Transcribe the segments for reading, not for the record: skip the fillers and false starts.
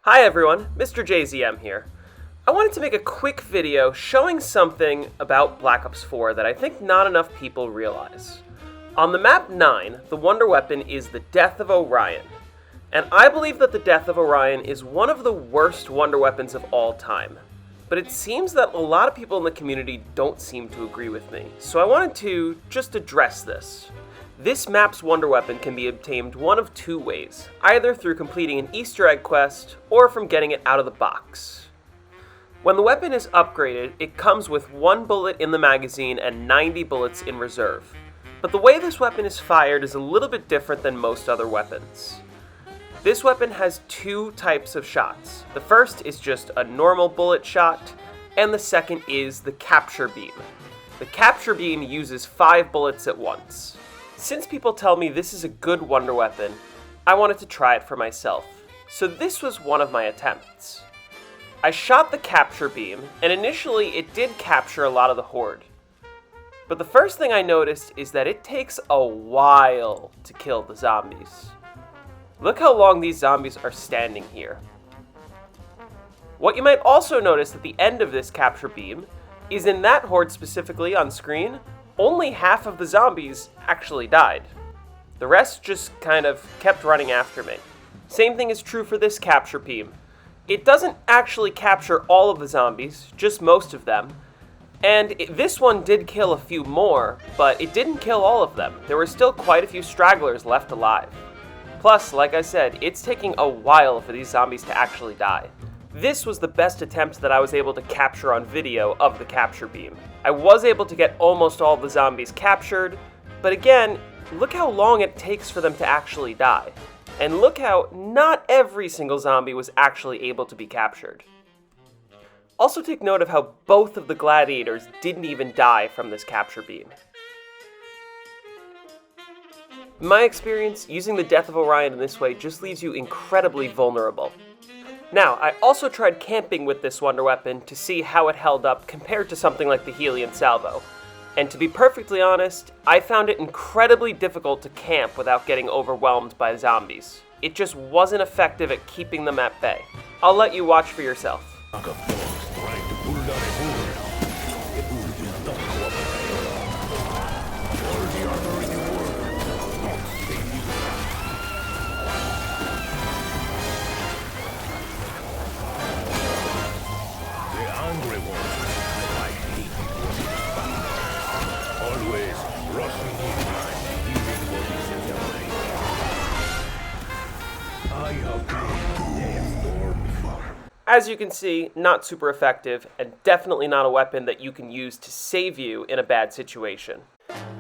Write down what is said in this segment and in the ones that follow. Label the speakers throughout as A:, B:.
A: Hi everyone, Mr. JZM here. I wanted to make a quick video showing something about Black Ops 4 that I think not enough people realize. On the map 9, the wonder weapon is the Death of Orion. And I believe that the Death of Orion is one of the worst wonder weapons of all time. But it seems that a lot of people in the community don't seem to agree with me, so I wanted to just address this. This map's wonder weapon can be obtained one of two ways, either through completing an Easter egg quest, or from getting it out of the box. When the weapon is upgraded, it comes with 1 bullet in the magazine and 90 bullets in reserve. But the way this weapon is fired is a little bit different than most other weapons. This weapon has 2 types of shots. The first is just a normal bullet shot, and the second is the capture beam. The capture beam uses 5 bullets at once. Since people tell me this is a good wonder weapon, I wanted to try it for myself. So this was one of my attempts. I shot the capture beam, and initially it did capture a lot of the horde. But the first thing I noticed is that it takes a while to kill the zombies. Look how long these zombies are standing here. What you might also notice at the end of this capture beam is in that horde specifically on screen, only half of the zombies actually died. The rest just kind of kept running after me. Same thing is true for this capture beam. It doesn't actually capture all of the zombies, just most of them. And this one did kill a few more, but it didn't kill all of them. There were still quite a few stragglers left alive. Plus, like I said, it's taking a while for these zombies to actually die. This was the best attempt that I was able to capture on video of the capture beam. I was able to get almost all the zombies captured, but again, look how long it takes for them to actually die. And look how not every single zombie was actually able to be captured. Also take note of how both of the gladiators didn't even die from this capture beam. In my experience, using the Death of Orion in this way just leaves you incredibly vulnerable. Now, I also tried camping with this wonder weapon to see how it held up compared to something like the Helion Salvo. And to be perfectly honest, I found it incredibly difficult to camp without getting overwhelmed by zombies. It just wasn't effective at keeping them at bay. I'll let you watch for yourself. As you can see, not super effective, and definitely not a weapon that you can use to save you in a bad situation.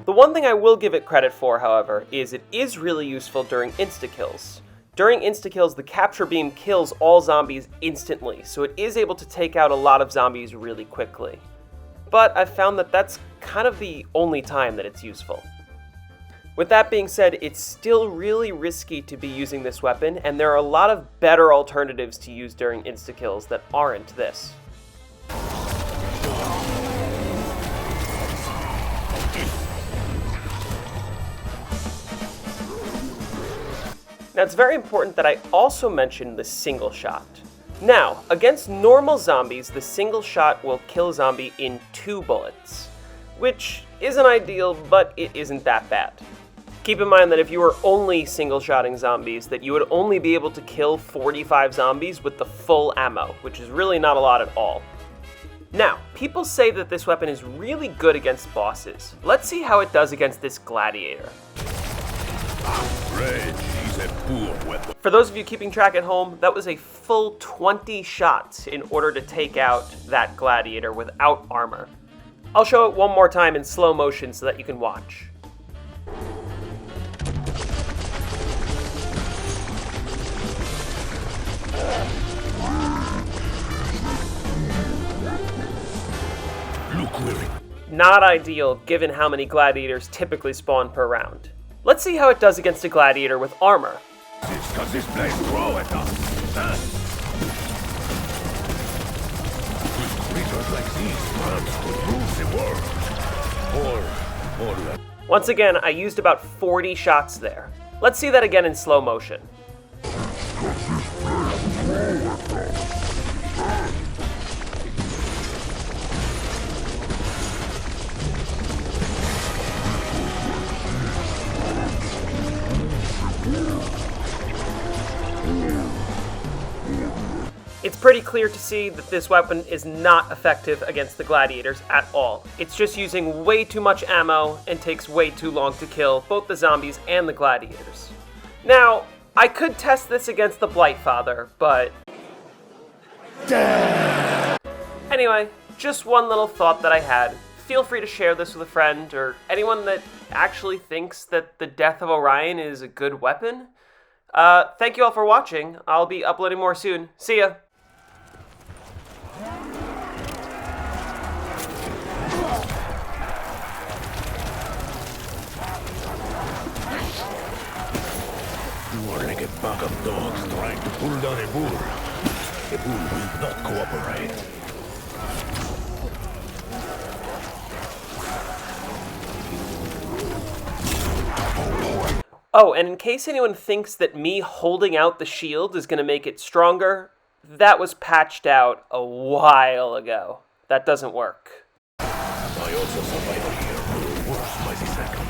A: The one thing I will give it credit for, however, is it is really useful during insta-kills. During insta-kills, the capture beam kills all zombies instantly, so it is able to take out a lot of zombies really quickly. But I've found that that's kind of the only time that it's useful. With that being said, it's still really risky to be using this weapon, and there are a lot of better alternatives to use during insta-kills that aren't this. Now, it's very important that I also mention the single shot. Now, against normal zombies, the single shot will kill a zombie in 2 bullets, which isn't ideal, but it isn't that bad. Keep in mind that if you were only single-shotting zombies, that you would only be able to kill 45 zombies with the full ammo, which is really not a lot at all. Now, people say that this weapon is really good against bosses. Let's see how it does against this gladiator. For those of you keeping track at home, that was a full 20 shots in order to take out that gladiator without armor. I'll show it one more time in slow motion so that you can watch. Not ideal, given how many gladiators typically spawn per round. Let's see how it does against a gladiator with armor. Once again, I used about 40 shots there. Let's see that again in slow motion. It's pretty clear to see that this weapon is not effective against the gladiators at all. It's just using way too much ammo and takes way too long to kill both the zombies and the gladiators. Now, I could test this against the Blightfather, but... Anyway, just one little thought that I had. Feel free to share this with a friend or anyone that actually thinks that the Death of Orion is a good weapon. Thank you all for watching. I'll be uploading more soon. See ya!
B: You are like a pack of dogs trying to pull down a bull. The bull will not cooperate.
A: Oh, and in case anyone thinks that me holding out the shield is going to make it stronger, that was patched out a while ago. That doesn't work.
B: I also survived here. Worse by the second.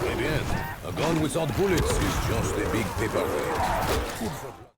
B: Muy bien. A gun without bullets is just a big paperweight.